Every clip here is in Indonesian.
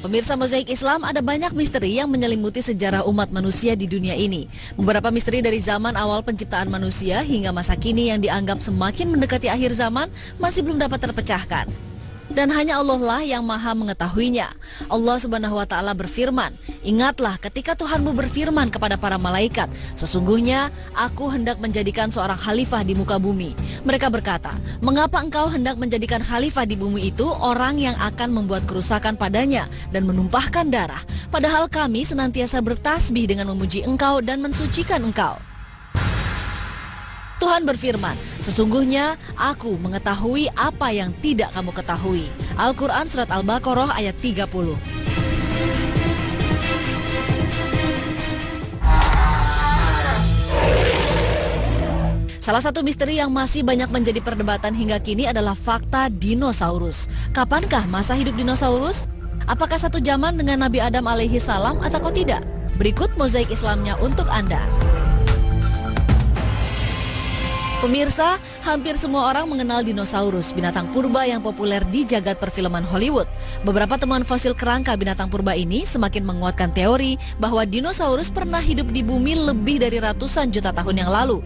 Pemirsa Mozaik Islam, ada banyak misteri yang menyelimuti sejarah umat manusia di dunia ini. Beberapa misteri dari zaman awal penciptaan manusia hingga masa kini yang dianggap semakin mendekati akhir zaman masih belum dapat terpecahkan. Dan hanya Allah lah yang maha mengetahuinya. Allah Subhanahu wa Ta'ala berfirman, "Ingatlah ketika Tuhanmu berfirman kepada para malaikat, sesungguhnya aku hendak menjadikan seorang khalifah di muka bumi." Mereka berkata, "Mengapa engkau hendak menjadikan khalifah di bumi itu orang yang akan membuat kerusakan padanya dan menumpahkan darah, padahal kami senantiasa bertasbih dengan memuji engkau dan mensucikan engkau." Tuhan berfirman, "Sesungguhnya aku mengetahui apa yang tidak kamu ketahui." Al-Quran Surat Al-Baqarah ayat 30. Salah satu misteri yang masih banyak menjadi perdebatan hingga kini adalah fakta dinosaurus. Kapankah masa hidup dinosaurus? Apakah satu zaman dengan Nabi Adam alaihi salam atau tidak? Berikut mozaik Islamnya untuk Anda. Pemirsa, hampir semua orang mengenal dinosaurus, binatang purba yang populer di jagat perfilman Hollywood. Beberapa temuan fosil kerangka binatang purba ini semakin menguatkan teori bahwa dinosaurus pernah hidup di bumi lebih dari ratusan juta tahun yang lalu.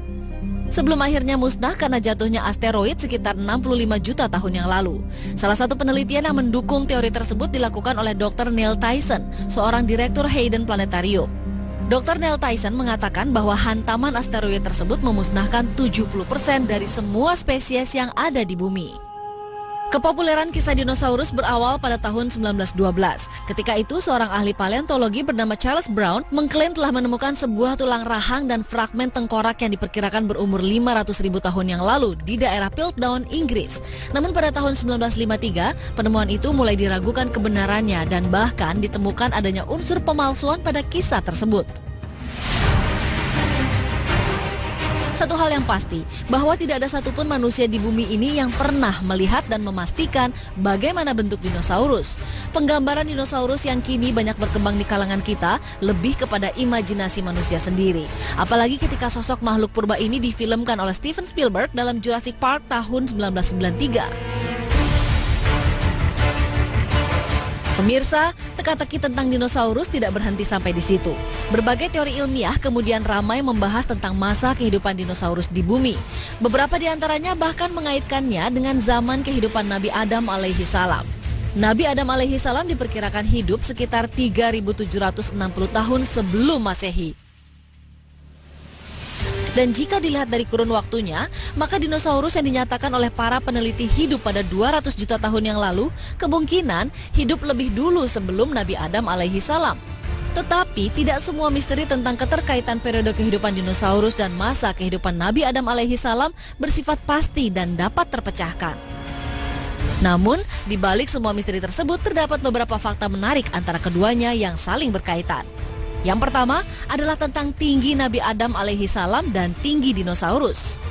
Sebelum akhirnya musnah karena jatuhnya asteroid sekitar 65 juta tahun yang lalu. Salah satu penelitian yang mendukung teori tersebut dilakukan oleh Dr. Neil Tyson, seorang direktur Hayden Planetarium. Dr. Neil Tyson mengatakan bahwa hantaman asteroid tersebut memusnahkan 70% dari semua spesies yang ada di bumi. Kepopuleran kisah dinosaurus berawal pada tahun 1912. Ketika itu, seorang ahli paleontologi bernama Charles Brown mengklaim telah menemukan sebuah tulang rahang dan fragmen tengkorak yang diperkirakan berumur 500.000 tahun yang lalu di daerah Piltdown, Inggris. Namun pada tahun 1953, penemuan itu mulai diragukan kebenarannya dan bahkan ditemukan adanya unsur pemalsuan pada kisah tersebut. Satu hal yang pasti, bahwa tidak ada satupun manusia di bumi ini yang pernah melihat dan memastikan bagaimana bentuk dinosaurus. Penggambaran dinosaurus yang kini banyak berkembang di kalangan kita lebih kepada imajinasi manusia sendiri. Apalagi ketika sosok makhluk purba ini difilmkan oleh Steven Spielberg dalam Jurassic Park tahun 1993. Pemirsa, teka-teki tentang dinosaurus tidak berhenti sampai di situ. Berbagai teori ilmiah kemudian ramai membahas tentang masa kehidupan dinosaurus di bumi. Beberapa di antaranya bahkan mengaitkannya dengan zaman kehidupan Nabi Adam alaihi salam. Nabi Adam alaihi salam diperkirakan hidup sekitar 3.760 tahun sebelum Masehi. Dan jika dilihat dari kurun waktunya, maka dinosaurus yang dinyatakan oleh para peneliti hidup pada 200 juta tahun yang lalu kemungkinan hidup lebih dulu sebelum Nabi Adam alaihi salam. Tetapi tidak semua misteri tentang keterkaitan periode kehidupan dinosaurus dan masa kehidupan Nabi Adam alaihi salam bersifat pasti dan dapat terpecahkan. Namun, di balik semua misteri tersebut terdapat beberapa fakta menarik antara keduanya yang saling berkaitan. Yang pertama adalah tentang tinggi Nabi Adam alaihi salam dan tinggi dinosaurus.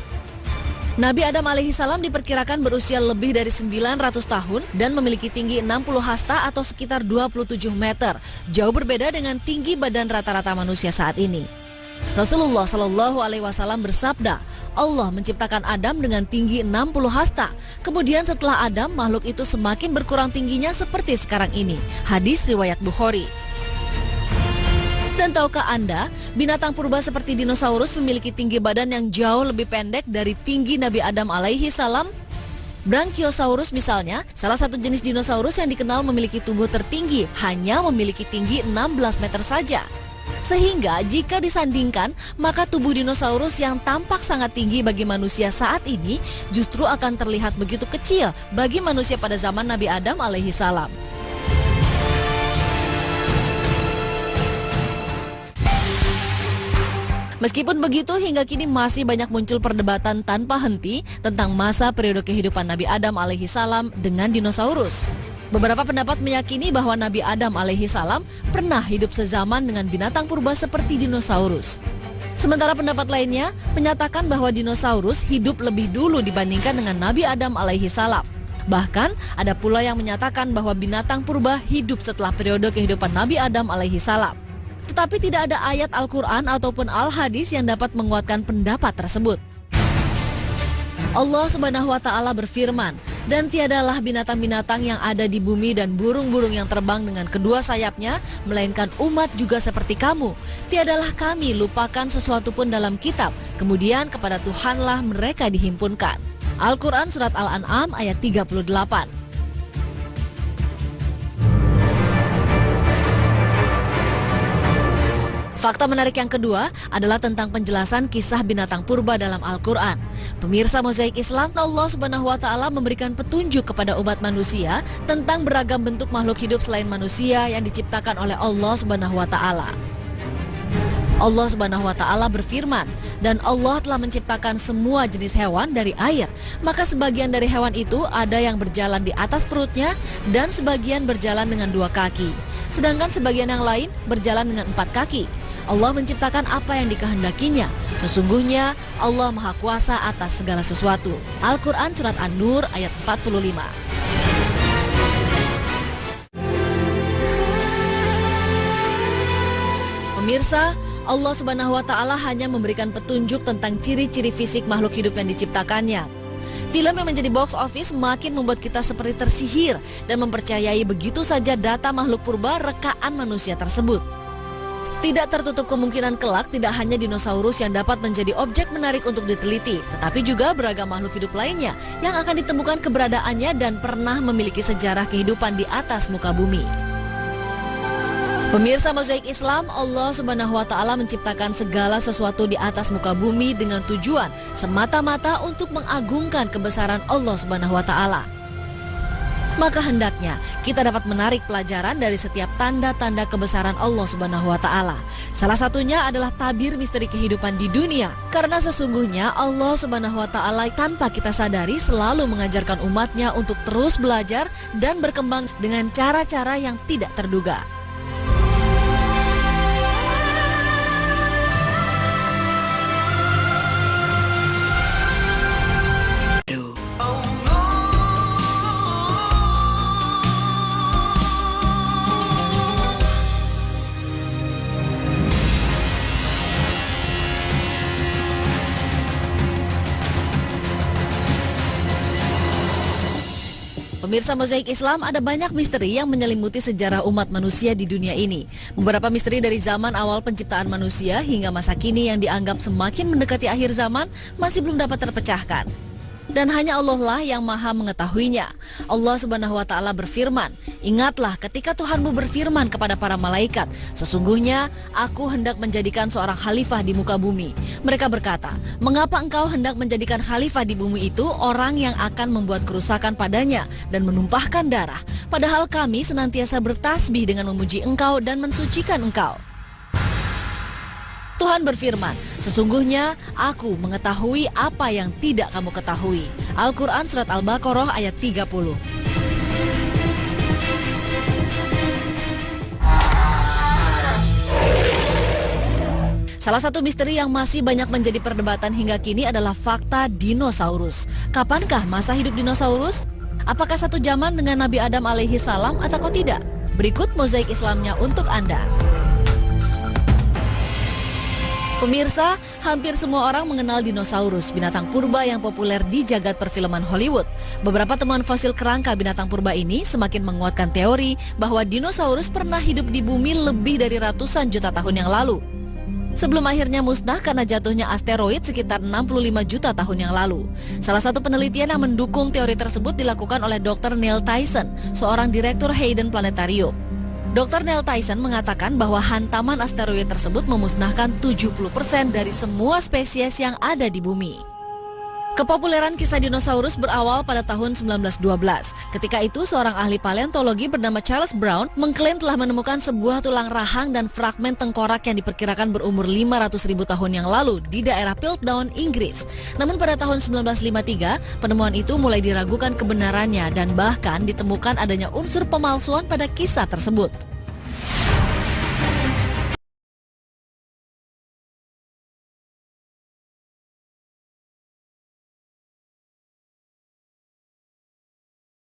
Nabi Adam alaihi salam diperkirakan berusia lebih dari 900 tahun dan memiliki tinggi 60 hasta atau sekitar 27 meter. Jauh berbeda dengan tinggi badan rata-rata manusia saat ini. Rasulullah Shallallahu Alaihi Wasallam bersabda, Allah menciptakan Adam dengan tinggi 60 hasta. Kemudian setelah Adam, makhluk itu semakin berkurang tingginya seperti sekarang ini. Hadis riwayat Bukhari. Dan tahukah Anda, binatang purba seperti dinosaurus memiliki tinggi badan yang jauh lebih pendek dari tinggi Nabi Adam alaihi salam? Brachiosaurus misalnya, salah satu jenis dinosaurus yang dikenal memiliki tubuh tertinggi, hanya memiliki tinggi 16 meter saja. Sehingga jika disandingkan, maka tubuh dinosaurus yang tampak sangat tinggi bagi manusia saat ini justru akan terlihat begitu kecil bagi manusia pada zaman Nabi Adam alaihi salam. Meskipun begitu, hingga kini masih banyak muncul perdebatan tanpa henti tentang masa periode kehidupan Nabi Adam alaihi salam dengan dinosaurus. Beberapa pendapat meyakini bahwa Nabi Adam alaihi salam pernah hidup sezaman dengan binatang purba seperti dinosaurus. Sementara pendapat lainnya menyatakan bahwa dinosaurus hidup lebih dulu dibandingkan dengan Nabi Adam alaihi salam. Bahkan ada pula yang menyatakan bahwa binatang purba hidup setelah periode kehidupan Nabi Adam alaihi salam. Tetapi tidak ada ayat Al-Quran ataupun Al-Hadis yang dapat menguatkan pendapat tersebut. Allah Subhanahu wa Ta'ala berfirman, "Dan tiadalah binatang-binatang yang ada di bumi dan burung-burung yang terbang dengan kedua sayapnya, melainkan umat juga seperti kamu. Tiadalah kami lupakan sesuatu pun dalam kitab, kemudian kepada Tuhanlah mereka dihimpunkan." Al-Quran Surat Al-An'am ayat 38. Fakta menarik yang kedua adalah tentang penjelasan kisah binatang purba dalam Al-Quran. Pemirsa Mozaik Islam, Allah Subhanahu wa Ta'ala memberikan petunjuk kepada umat manusia tentang beragam bentuk makhluk hidup selain manusia yang diciptakan oleh Allah Subhanahu wa Ta'ala. Allah Subhanahu wa Ta'ala berfirman, "Dan Allah telah menciptakan semua jenis hewan dari air. Maka sebagian dari hewan itu ada yang berjalan di atas perutnya dan sebagian berjalan dengan 2 kaki. Sedangkan sebagian yang lain berjalan dengan 4 kaki. Allah menciptakan apa yang dikehendakinya. Sesungguhnya Allah Maha Kuasa atas segala sesuatu." Al-Quran Surat An-Nur ayat 45. Pemirsa, Allah Subhanahu wa Ta'ala hanya memberikan petunjuk tentang ciri-ciri fisik makhluk hidup yang diciptakannya. Film yang menjadi box office makin membuat kita seperti tersihir dan mempercayai begitu saja data makhluk purba rekaan manusia tersebut. Tidak tertutup kemungkinan kelak tidak hanya dinosaurus yang dapat menjadi objek menarik untuk diteliti, tetapi juga beragam makhluk hidup lainnya yang akan ditemukan keberadaannya dan pernah memiliki sejarah kehidupan di atas muka bumi. Pemirsa Mozaik Islam, Allah Subhanahu wa Ta'ala menciptakan segala sesuatu di atas muka bumi dengan tujuan semata-mata untuk mengagungkan kebesaran Allah Subhanahu wa Ta'ala. Maka hendaknya kita dapat menarik pelajaran dari setiap tanda-tanda kebesaran Allah Subhanahu wa Ta'ala. Salah satunya adalah tabir misteri kehidupan di dunia. Karena sesungguhnya Allah Subhanahu wa Ta'ala tanpa kita sadari selalu mengajarkan umatnya untuk terus belajar dan berkembang dengan cara-cara yang tidak terduga. Pemirsa Mozaik Islam, ada banyak misteri yang menyelimuti sejarah umat manusia di dunia ini. Beberapa misteri dari zaman awal penciptaan manusia hingga masa kini yang dianggap semakin mendekati akhir zaman masih belum dapat terpecahkan. Dan hanya Allah lah yang maha mengetahuinya. Allah Subhanahu wa Ta'ala berfirman, "Ingatlah ketika Tuhanmu berfirman kepada para malaikat, sesungguhnya aku hendak menjadikan seorang khalifah di muka bumi." Mereka berkata, "Mengapa engkau hendak menjadikan khalifah di bumi itu orang yang akan membuat kerusakan padanya dan menumpahkan darah? Padahal kami senantiasa bertasbih dengan memuji engkau dan mensucikan engkau." Tuhan berfirman, "Sesungguhnya aku mengetahui apa yang tidak kamu ketahui." Al-Quran Surat Al-Baqarah ayat 30. Salah satu misteri yang masih banyak menjadi perdebatan hingga kini adalah fakta dinosaurus. Kapankah masa hidup dinosaurus? Apakah satu zaman dengan Nabi Adam alaihi salam atau tidak? Berikut mozaik Islamnya untuk Anda. Pemirsa, hampir semua orang mengenal dinosaurus, binatang purba yang populer di jagat perfilman Hollywood. Beberapa temuan fosil kerangka binatang purba ini semakin menguatkan teori bahwa dinosaurus pernah hidup di bumi lebih dari ratusan juta tahun yang lalu. Sebelum akhirnya musnah karena jatuhnya asteroid sekitar 65 juta tahun yang lalu. Salah satu penelitian yang mendukung teori tersebut dilakukan oleh Dr. Neil Tyson, seorang direktur Hayden Planetarium. Dr. Neil Tyson mengatakan bahwa hantaman asteroid tersebut memusnahkan 70% dari semua spesies yang ada di bumi. Kepopuleran kisah dinosaurus berawal pada tahun 1912. Ketika itu, seorang ahli paleontologi bernama Charles Brown mengklaim telah menemukan sebuah tulang rahang dan fragmen tengkorak yang diperkirakan berumur 500.000 tahun yang lalu di daerah Piltdown, Inggris. Namun pada tahun 1953, penemuan itu mulai diragukan kebenarannya dan bahkan ditemukan adanya unsur pemalsuan pada kisah tersebut.